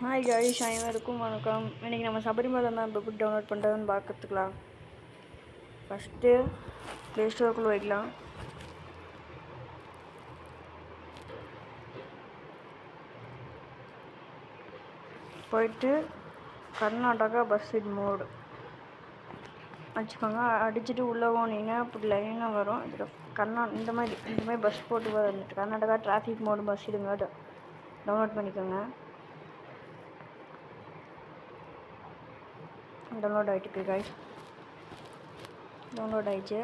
Hi guys, அனைவருக்கும் வணக்கம். இன்றைக்கி நம்ம சபரிமலை மேப் எப்படி டவுன்லோட் பண்ணுறதுன்னு பார்க்கறதுக்கலாம். ஃபஸ்ட்டு ப்ளே ஸ்டோருக்குள்ளே வைக்கலாம். போயிட்டு கர்நாடகா பஸ் மோடு வச்சுக்கோங்க. அடிச்சுட்டு உள்ளே போனீங்கன்னா இப்படி லைனாக வரும். இதில் இந்த மாதிரி பஸ் போட்டு வந்துட்டு கர்நாடகா டிராஃபிக் மோடு பஸ் இடுங்க டவுன்லோட் பண்ணிக்கோங்க. டவுன்லோட் ஆகிட்டு காய்ஸ், டவுன்லோட் ஆகிடுச்சு.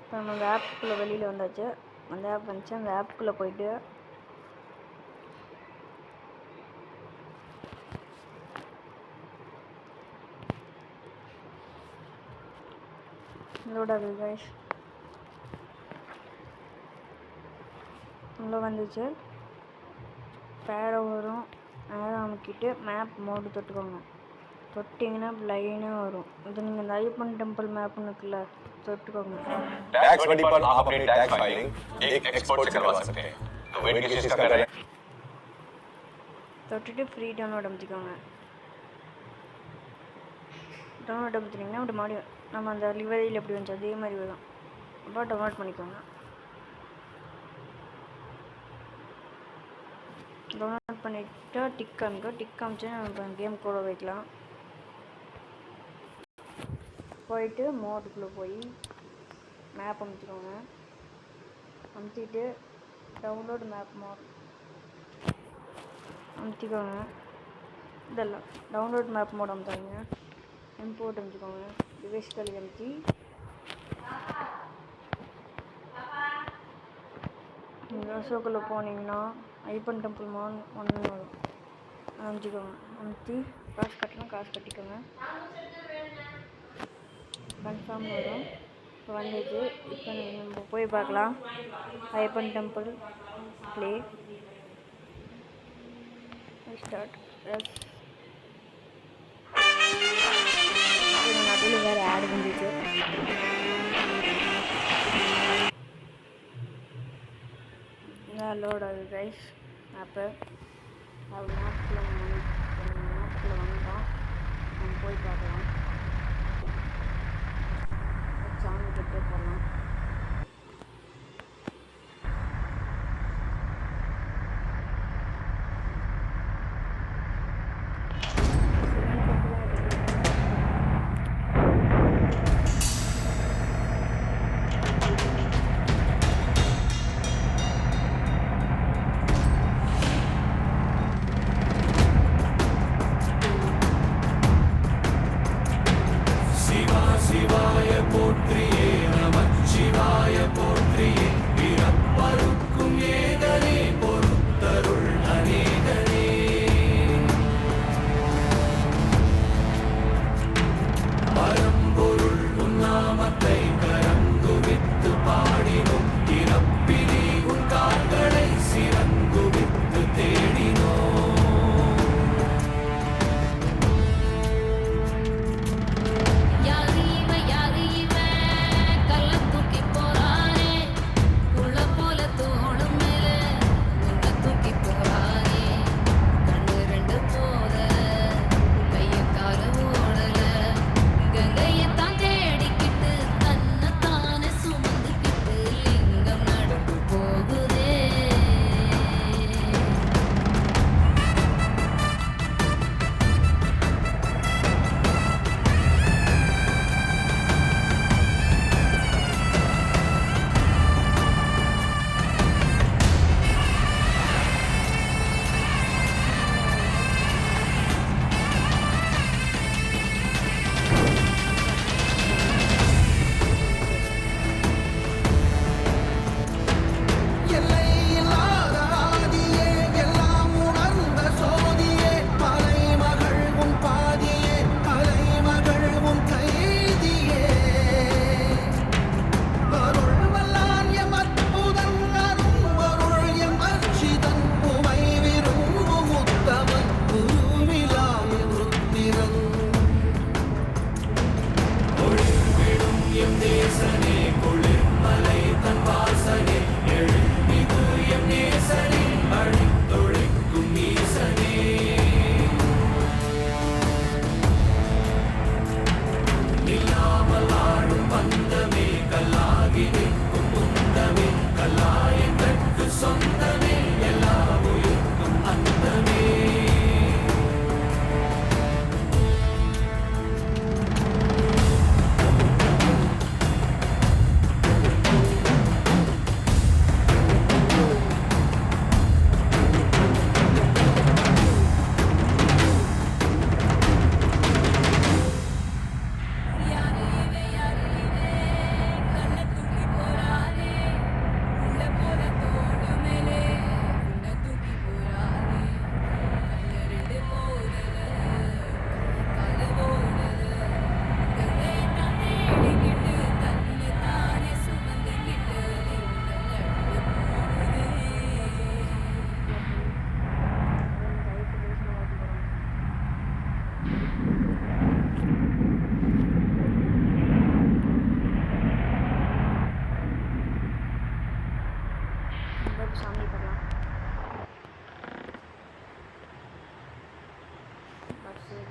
இப்போ நம்ம அந்த ஆப்புக்குள்ளே வெளியில் வந்தாச்சு. அந்த ஆப் வந்துச்சு. அந்த ஆப்புக்குள்ளே போயிட்டு லோட் ஆகுது காய்ஸ். உள்ளே வந்துச்சு. பேரை வரும். நேரம் அமைக்கிட்டு மேப் மோடு தொட்டுக்கோங்க. தொட்டிங்கன்னா லைனாக வரும். இது நீங்கள் இந்த ஐயப்பன் டெம்பிள் மேப்னு இருக்குல்ல, தொட்டுக்கோங்க. टैक्स बडी पर आप अपनी टैक्स फाइलिंग एक एक्सपर्ट से करवा सकते हैं। तो वेट किस चीज का कर रहे हैं? தொட்டுட்டு ஃப்ரீ டவுன்லோட் அமைச்சிக்கோங்க. டவுன்லோட் அமைச்சிட்டிங்கன்னா அப்படி மாடி நம்ம அந்த லிவரியில் எப்படி வந்துச்சு அதே மாதிரி வரும். அப்போ டவுன்லோட் பண்ணிக்கோங்க. டவுன்லோட் பண்ணிவிட்டு டிக் காமிக்கும். டிக் காமிச்சு நம்ம கேம் கூட வைக்கலாம். போயிட்டு மோடுக்குள்ளே போய் மேப் அமைச்சிக்கோங்க. அமைச்சிட்டு டவுன்லோட் மேப் மோட் அமைச்சிக்கோங்க. இதெல்லாம் டவுன்லோட் மேப் மோட் அமைச்சாங்க. இம்போர்ட் அமைச்சிக்கோங்க. டிவைஸ் கல்வி அமைச்சி ஷோக்குள்ளே போனீங்கன்னா ஐயப்பன் டெம்பிள் மான் ஒன்று வரும். அமைச்சிக்கோங்க. அமைச்சி காசு கட்டணும், காசு கட்டிக்கோங்க. கன்ஃபார்ம் வரும். இப்போ வந்துச்சு. இப்போ நம்ம போய் பார்க்கலாம். Ayyappan temple play start. நடுவில் வேறு ஆடு வந்துச்சு. லோட் ஆகுது கைஸ். அப்போ அது மேப்பில் வந்தோம். நம்ம போய் பார்க்கலாம். சாமி கிட்டே போகலாம். शिवाय पोत्रिये नमः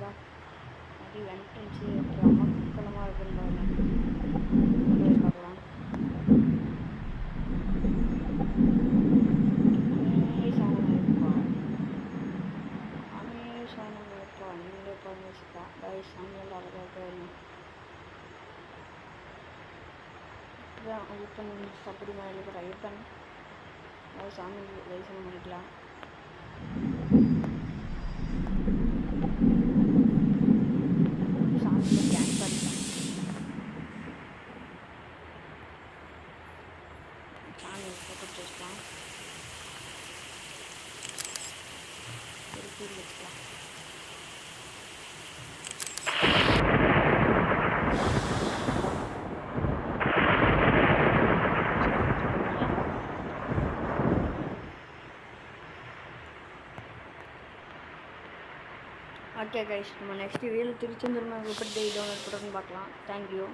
அதுதான் அது என்ட்ரன்ஸு மக்களமாக இருக்குன்னு பார்க்கலாம். நீங்களே பண்ணிச்சுக்கா கைஸ் அங்கே அழகாக ஐயப்பன் கபடி மேலே கூட ஐயப்பன் சாமி தரிசனம் பண்ணிக்கலாம். சாமி கேன் பண்ணிக்கலாம். சாமி போட்டு வச்சுக்கலாம். திருப்பி வச்சுக்கலாம். ஓகே கைஸ், நம்ம நெக்ஸ்ட் வீடியோவில் திருச்செந்தூர் மேப் எப்படி டவுன்லோட் பண்ணுறதுன்னு பார்க்கலாம். தேங்க்யூ.